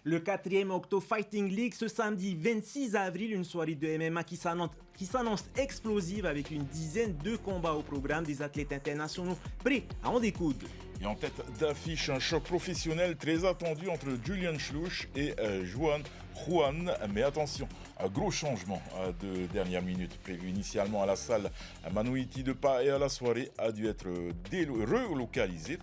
Le quatrième Octo Fighting League ce samedi 26 avril, une soirée de MMA qui s'annonce explosive avec une dizaine de combats au programme, des athlètes internationaux prêts à en découdre. Et en tête d'affiche, un choc professionnel très attendu entre Julian Schluch et Juan. Mais attention, un gros changement de dernière minute prévu initialement à la salle Manouiti de Paea. La soirée a dû être relocalisée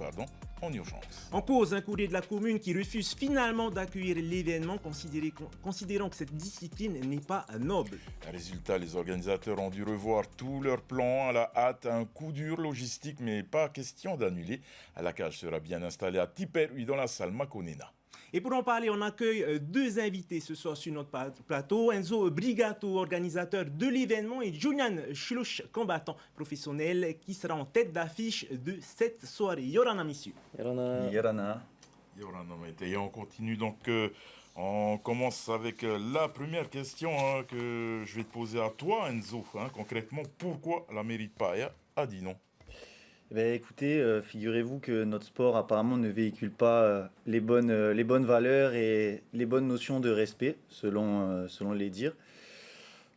en urgence. En cause, un courrier de la commune qui refuse finalement d'accueillir l'événement, considérant que cette discipline n'est pas noble. Résultat, les organisateurs ont dû revoir tous leurs plans à la hâte, un coup dur logistique, mais pas question d'annuler. La cage sera bien installée à Tiperui dans la salle Makonena. Et pour en parler, on accueille deux invités ce soir sur notre plateau. Enzo Brigato, organisateur de l'événement, et Julian Schluch, combattant professionnel, qui sera en tête d'affiche de cette soirée. Yorana, messieurs. Yorana. Et on continue donc, on commence avec la première question que je vais te poser à toi, Enzo. Concrètement, pourquoi la mairie de Paea a dit non? Écoutez, figurez-vous que notre sport apparemment ne véhicule pas les bonnes valeurs et les bonnes notions de respect, selon les dires.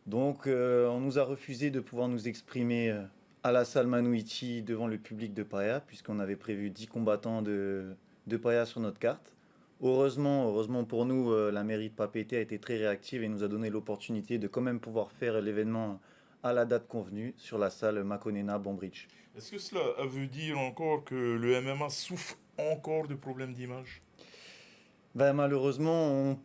Donc on nous a refusé de pouvoir nous exprimer à la salle Manouiti devant le public de Paea, puisqu'on avait prévu 10 combattants de Paea sur notre carte. Heureusement pour nous, la mairie de Papeete a été très réactive et nous a donné l'opportunité de quand même pouvoir faire l'événement à la date convenue sur la salle Makonena Bombridge. Est-ce que cela veut dire encore que le MMA souffre encore de problèmes d'image? Malheureusement, on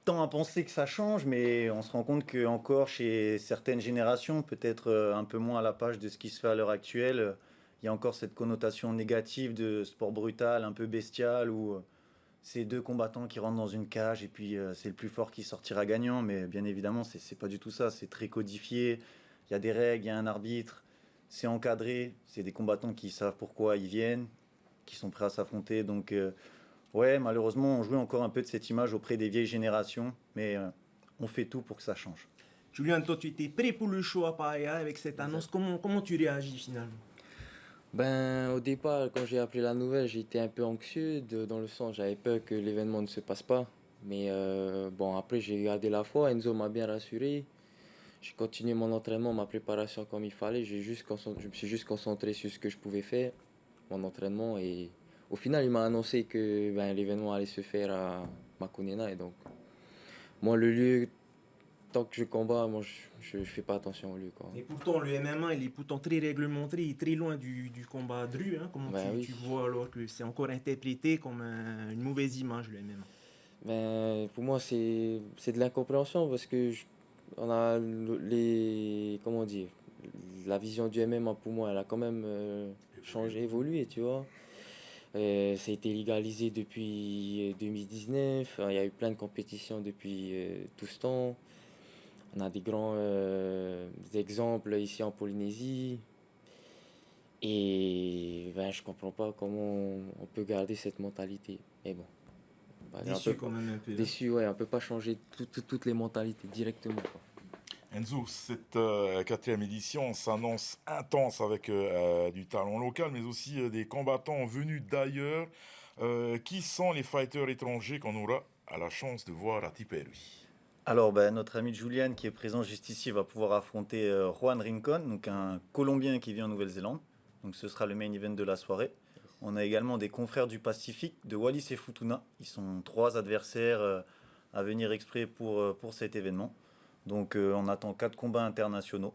tend à penser que ça change, mais on se rend compte que encore chez certaines générations, peut-être un peu moins à la page de ce qui se fait à l'heure actuelle, il y a encore cette connotation négative de sport brutal, un peu bestial, où c'est deux combattants qui rentrent dans une cage et puis c'est le plus fort qui sortira gagnant. Mais bien évidemment, c'est pas du tout ça, c'est très codifié. Il y a des règles, il y a un arbitre, c'est encadré, c'est des combattants qui savent pourquoi ils viennent, qui sont prêts à s'affronter. Donc, malheureusement, on joue encore un peu de cette image auprès des vieilles générations, mais on fait tout pour que ça change. Julian, toi, tu étais prêt pour le show à Paea avec cette annonce. Comment tu réagis finalement? Au départ, quand j'ai appris la nouvelle, j'étais un peu anxieux, dans le sens, j'avais peur que l'événement ne se passe pas. Mais après, j'ai gardé la foi, Enzo m'a bien rassuré. J'ai continué mon entraînement, ma préparation comme il fallait. Je me suis juste concentré sur ce que je pouvais faire, mon entraînement. Et au final, il m'a annoncé que l'événement allait se faire à Makonena. Et donc, moi, le lieu, tant que je combats, moi, je ne fais pas attention au lieu, quoi. Et pourtant, le MMA, il est pourtant très réglementé et très loin du combat de rue. Comment tu vois alors que c'est encore interprété comme une mauvaise image, le MMA? Pour moi, c'est de l'incompréhension parce que on a la vision du MMA pour moi, elle a quand même changé, évolué, tu vois. Ça a été légalisé depuis 2019. Il y a eu plein de compétitions depuis tout ce temps. On a des grands exemples ici en Polynésie. Et je comprends pas comment on peut garder cette mentalité. Mais bon. Déçu quand même un peu. Déçu, ouais, on peut pas changer toutes les mentalités directement, quoi. Enzo, cette quatrième édition s'annonce intense avec du talent local, mais aussi des combattants venus d'ailleurs. Qui sont les fighters étrangers qu'on aura la chance de voir à Tiperui? Alors, notre ami Julian, qui est présent juste ici, va pouvoir affronter Juan Rincon, donc un Colombien qui vit en Nouvelle-Zélande. Donc ce sera le main event de la soirée. On a également des confrères du Pacifique, de Wallis et Futuna. Ils sont 3 adversaires à venir exprès pour cet événement. Donc on attend 4 combats internationaux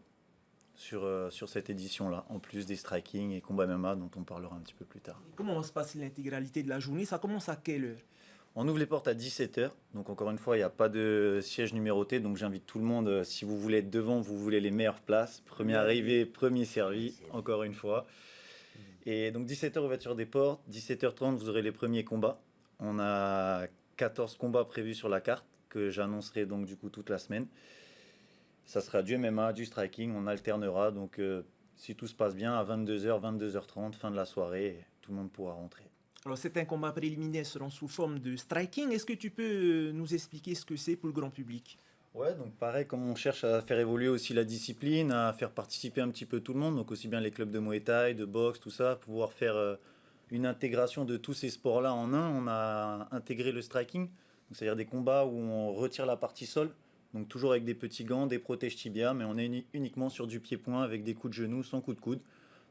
sur cette édition-là, en plus des striking et combats MMA dont on parlera un petit peu plus tard. Et comment va se passer l'intégralité de la journée? Ça commence à quelle heure? On ouvre les portes à 17h. Donc encore une fois, il n'y a pas de siège numéroté. Donc j'invite tout le monde, si vous voulez être devant, vous voulez les meilleures places. Premier arrivé, premier servi, encore une fois. Et donc 17h ouverture des portes, 17h30 vous aurez les premiers combats. On a 14 combats prévus sur la carte que j'annoncerai donc du coup toute la semaine. Ça sera du MMA, du striking, on alternera. Donc si tout se passe bien, à 22h, 22h30, fin de la soirée, tout le monde pourra rentrer. Alors certains combats préliminaires seront sous forme de striking. Est-ce que tu peux nous expliquer ce que c'est pour le grand public? Ouais, donc pareil, comme on cherche à faire évoluer aussi la discipline, à faire participer un petit peu tout le monde, donc aussi bien les clubs de Muay Thai, de boxe, tout ça, pouvoir faire une intégration de tous ces sports-là en un. On a intégré le striking, c'est-à-dire des combats où on retire la partie sol, donc toujours avec des petits gants, des protèges tibia, mais on est uniquement sur du pied-point avec des coups de genoux sans coups de coude.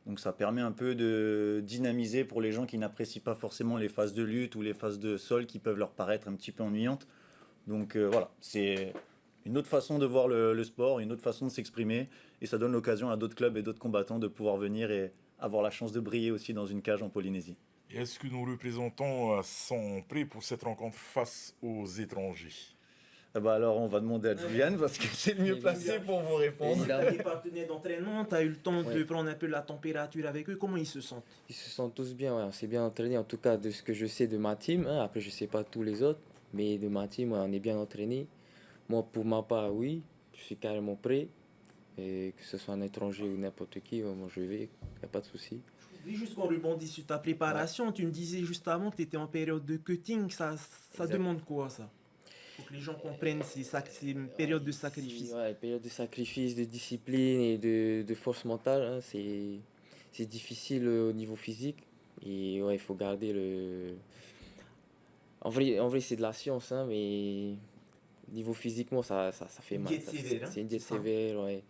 Donc ça permet un peu de dynamiser pour les gens qui n'apprécient pas forcément les phases de lutte ou les phases de sol qui peuvent leur paraître un petit peu ennuyantes. Donc voilà, c'est une autre façon de voir le sport, une autre façon de s'exprimer, et ça donne l'occasion à d'autres clubs et d'autres combattants de pouvoir venir et avoir la chance de briller aussi dans une cage en Polynésie. Et est-ce que nos représentants sont prêts pour cette rencontre face aux étrangers? Ah bah alors on va demander à Julian parce que c'est le mieux placé pour vous répondre. Évidemment. Tes partenaires d'entraînement, tu as eu le temps de prendre un peu la température avec eux. Comment ils se sentent? Ils se sentent tous bien, ouais. On s'est bien entraîné, en tout cas de ce que je sais de ma team, hein. Après, je sais pas tous les autres, mais de ma team, ouais, on est bien entraîné. Moi, pour ma part, oui, je suis carrément prêt. Et que ce soit un étranger ou n'importe qui, ouais, moi je vais, il n'y a pas de souci. Je voudrais juste qu'on rebondisse sur ta préparation. Tu me disais juste avant que tu étais en période de cutting. Ça Exact. demande quoi, ça? Pour que les gens comprennent, c'est une période de sacrifice. Ouais, période de sacrifice, de discipline et de force mentale, hein, c'est difficile au niveau physique. Et ouais, il faut garder le. En vrai c'est de la science, hein, mais niveau physiquement, ça fait Une mal. diète sévère, hein, C'est une diète c'est ça. sévère, ouais.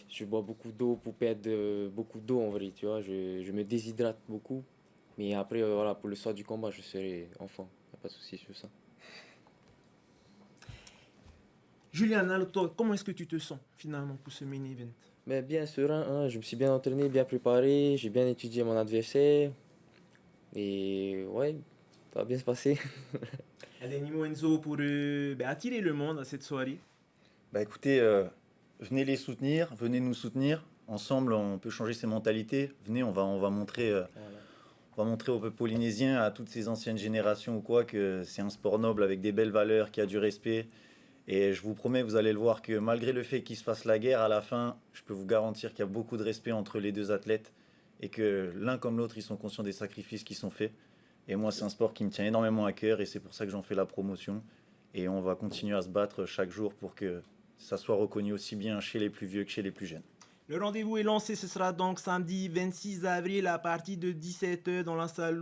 Je bois beaucoup d'eau pour perdre beaucoup d'eau en vrai, tu vois. Je me déshydrate beaucoup. Mais après, voilà, pour le soir du combat, je serai en forme. Il n'y a pas de souci sur ça. Julian, alors toi, comment est-ce que tu te sens finalement pour ce main event? Mais bien serein, hein, je me suis bien entraîné, bien préparé, j'ai bien étudié mon adversaire. Et ouais, ça va bien se passer. Allez, Nimo Enzo, pour attirer le monde à cette soirée. Bah écoutez, venez les soutenir, venez nous soutenir. Ensemble, on peut changer ces mentalités. Venez, on va montrer, Voilà. on va montrer aux peuples polynésiens, à toutes ces anciennes générations ou quoi, que c'est un sport noble avec des belles valeurs, qui a du respect. Et je vous promets, vous allez le voir, que malgré le fait qu'il se fasse la guerre, à la fin, je peux vous garantir qu'il y a beaucoup de respect entre les deux athlètes et que l'un comme l'autre, ils sont conscients des sacrifices qui sont faits. Et moi, c'est un sport qui me tient énormément à cœur et c'est pour ça que j'en fais la promotion. Et on va continuer à se battre chaque jour pour que ça soit reconnu aussi bien chez les plus vieux que chez les plus jeunes. Le rendez-vous est lancé, ce sera donc samedi 26 avril à partir de 17h dans la salle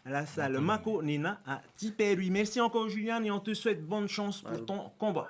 la salle Mako Nena à Tiperui. Merci encore Julian et on te souhaite bonne chance pour ton combat.